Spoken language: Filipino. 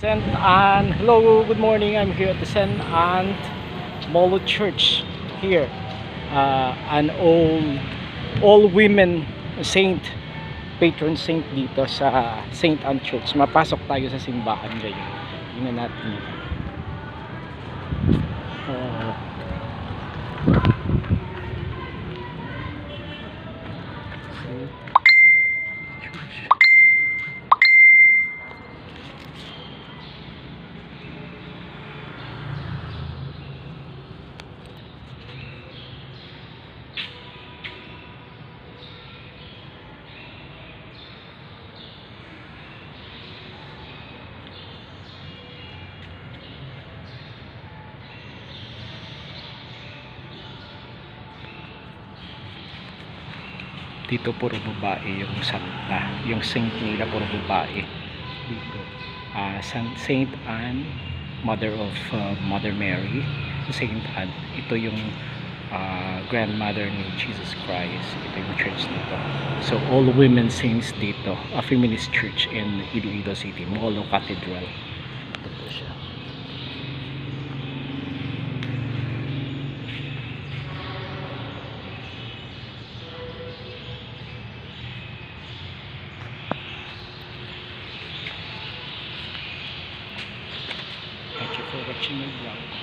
St. Anne. Hello, good morning. I'm here at the St. Anne Molo Church here. An all women saint, patron saint dito sa St. Anne Church. Mapasok tayo sa simbahan ngayon. Tingnan natin. Dito puro babae yung santa, yung saint nila puro babae dito. Saint Anne, mother of Mother Mary. Saint Anne, ito yung grandmother ni Jesus Christ. Ito yung church dito. So all women saints dito, a feminist church in Iloilo City, Molo Cathedral. Ito po siya. Thank you for watching my vlog.